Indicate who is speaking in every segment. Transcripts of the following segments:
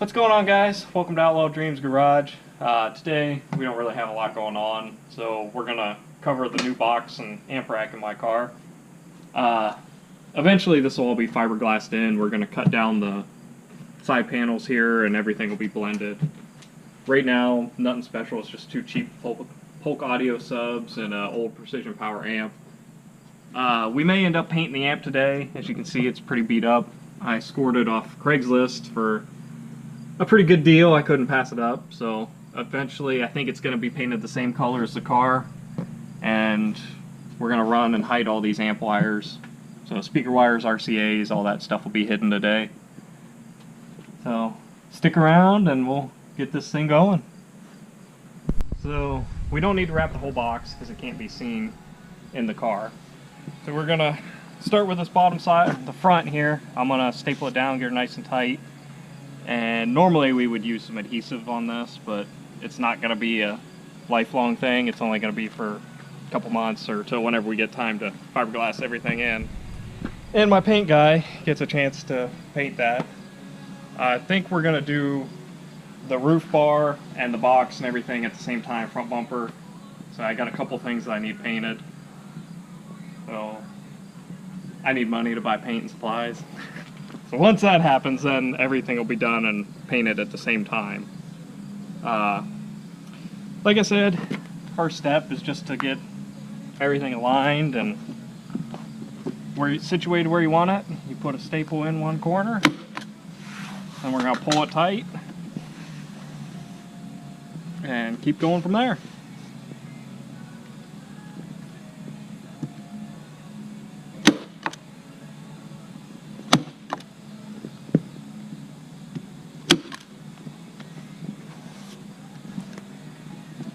Speaker 1: What's going on, guys? Welcome to Outlaw Dreams Garage. Today we don't really have a lot going on, so we're gonna cover the new box and amp rack in my car. Eventually this will all be fiberglassed in. We're gonna cut down the side panels here and everything will be blended. Right now, nothing special. It's just two cheap Polk Audio subs and an old Precision Power amp. We may end up painting the amp today. As you can see, it's pretty beat up. I scored it off Craigslist for a pretty good deal. I couldn't pass it up, so eventually I think it's going to be painted the same color as the car, and we're going to run and hide all these amp wires. So speaker wires, RCAs, all that stuff will be hidden today. So stick around and we'll get this thing going. So we don't need to wrap the whole box because it can't be seen in the car. So we're going to start with this bottom side, the front here. I'm going to staple it down, get it nice and tight. And normally we would use some adhesive on this, but it's not going to be a lifelong thing. It's only going to be for a couple months or till whenever we get time to fiberglass everything in. And my paint guy gets a chance to paint that. I think we're going to do the roof bar and the box and everything at the same time, front bumper. So I got a couple things that I need painted. So I need money to buy paint and supplies. So once that happens, then everything will be done and painted at the same time. Like I said, first step is just to get everything aligned and situated where you want it. You put a staple in one corner, and we're going to pull it tight and keep going from there.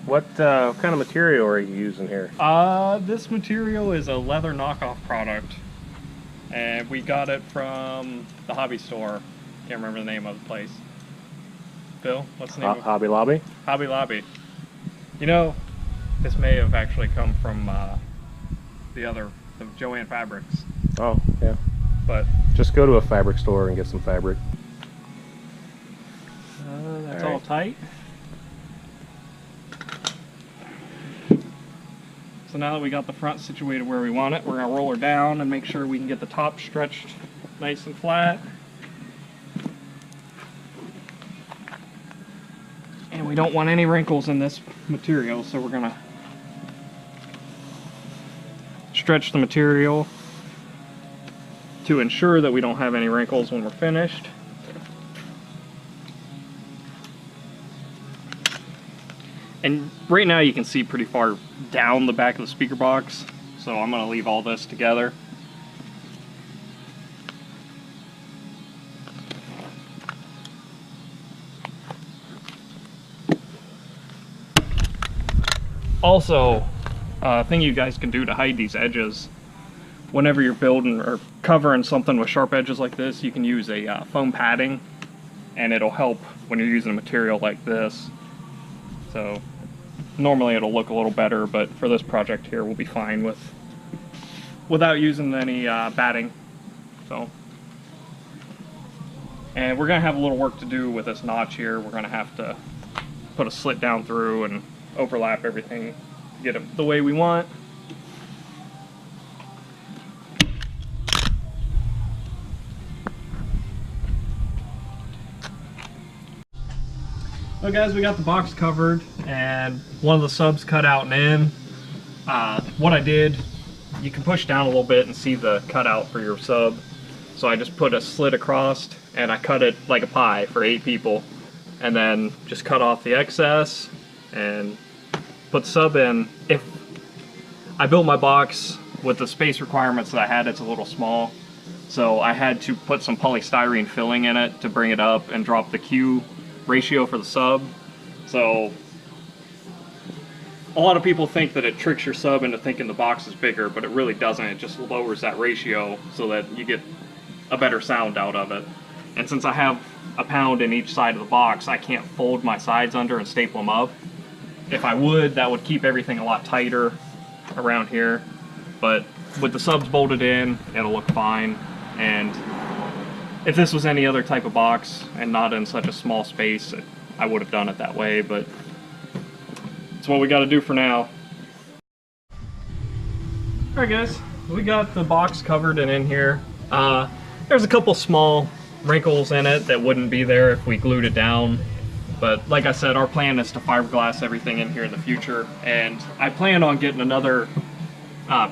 Speaker 2: What kind of material are you using here?
Speaker 1: This material is a leather knockoff product, and we got it from the hobby store. Can't remember the name of the place. Phil, what's the name of it?
Speaker 2: Hobby Lobby?
Speaker 1: Hobby Lobby. You know, this may have actually come from the Joann Fabrics.
Speaker 2: Oh, yeah.
Speaker 1: But
Speaker 2: just go to a fabric store and get some fabric.
Speaker 1: That's all tight. So now that we got the front situated where we want it, we're going to roll her down and make sure we can get the top stretched nice and flat. And we don't want any wrinkles in this material, so we're going to stretch the material to ensure that we don't have any wrinkles when we're finished. And right now you can see pretty far down the back of the speaker box, so I'm going to leave all this together. Also, a thing you guys can do to hide these edges, whenever you're building or covering something with sharp edges like this, you can use a foam padding, and it'll help when you're using a material like this. So normally it'll look a little better, but for this project here we'll be fine without using any batting. So, and we're gonna have a little work to do with this notch here. We're gonna have to put a slit down through and overlap everything to get it the way we want. Well, guys, we got the box covered and one of the subs cut out and in. What I did, you can push down a little bit and see the cutout for your sub. So I just put a slit across and I cut it like a pie for 8 people, and then just cut off the excess and put the sub in. If I built my box with the space requirements that I had, it's a little small, so I had to put some polystyrene filling in it to bring it up and drop the Q ratio for the sub. So a lot of people think that it tricks your sub into thinking the box is bigger, but it really doesn't. It just lowers that ratio so that you get a better sound out of it. And since I have a pound in each side of the box, I can't fold my sides under and staple them up. If I would, that would keep everything a lot tighter around here, but with the subs bolted in, it'll look fine. And if this was any other type of box and not in such a small space, I would have done it that way, but it's what we got to do for now. Alright guys, we got the box covered and in here. There's a couple small wrinkles in it that wouldn't be there if we glued it down. But like I said, our plan is to fiberglass everything in here in the future. And I plan on getting another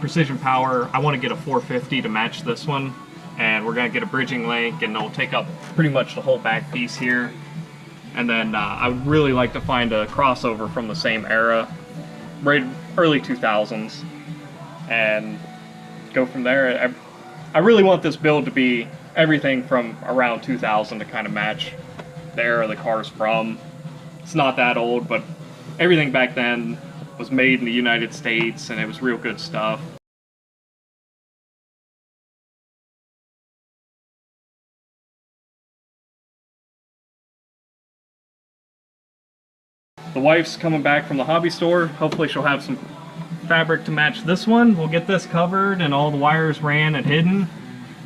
Speaker 1: Precision Power. I want to get a 450 to match this one. And we're going to get a bridging link, and it'll take up pretty much the whole back piece here. And then I would really like to find a crossover from the same era, right early 2000s. And go from there. I really want this build to be everything from around 2000 to kind of match the era the car's from. It's not that old, but everything back then was made in the United States, and it was real good stuff. The wife's coming back from the hobby store. Hopefully she'll have some fabric to match this one. We'll get this covered and all the wires ran and hidden,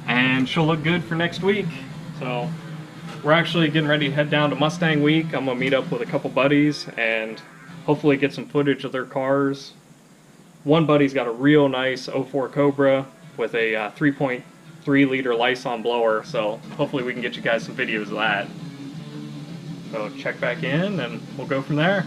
Speaker 1: and she'll look good for next week. So we're actually getting ready to head down to Mustang Week. I'm gonna meet up with a couple buddies and hopefully get some footage of their cars. One buddy's got a real nice 04 Cobra with a 3.3 liter Lyson blower, so hopefully we can get you guys some videos of that. So check back in and we'll go from there.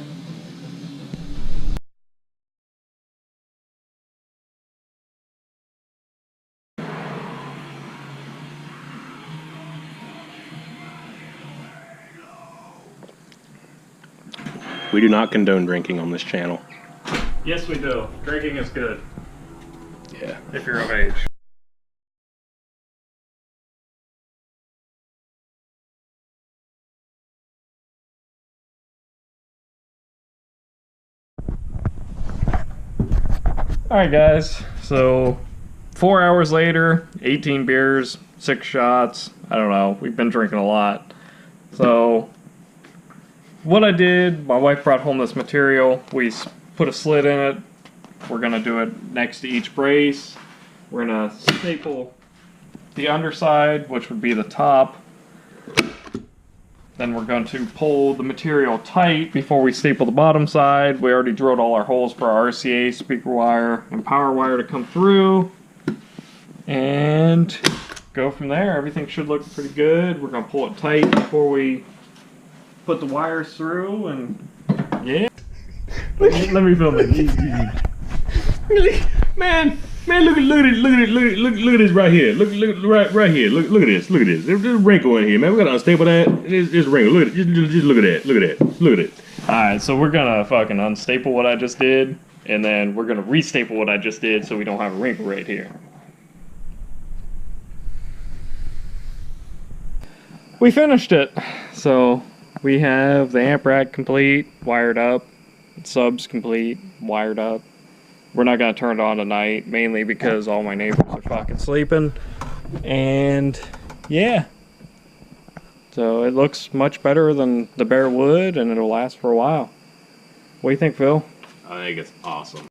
Speaker 2: We do not condone drinking on this channel.
Speaker 1: Yes, we do. Drinking is good.
Speaker 2: Yeah.
Speaker 1: If you're of age. Alright guys, so 4 hours later, 18 beers, 6 shots, I don't know, we've been drinking a lot. So what I did, my wife brought home this material, we put a slit in it, we're going to do it next to each brace, we're going to staple the underside, which would be the top, then we're going to pull the material tight before we staple the bottom side. We already drilled all our holes for our RCA, speaker wire, and power wire to come through, and go from there. Everything should look pretty good. We're going to pull it tight before we put the wires through, and yeah. Let me film it.
Speaker 3: Man, look at this right here. Look right here. Look at this. There's a wrinkle in here, man. We gotta unstaple that. There's a wrinkle. Look at it. Just look at that. Look at it.
Speaker 1: Alright, so we're gonna fucking unstaple what I just did, and then we're gonna restaple what I just did so we don't have a wrinkle right here. We finished it. So we have the amp rack complete, wired up, subs complete, wired up. We're not going to turn it on tonight, mainly because all my neighbors are fucking sleeping. And yeah. So it looks much better than the bare wood, and it'll last for a while. What do you think, Phil?
Speaker 3: I think it's awesome.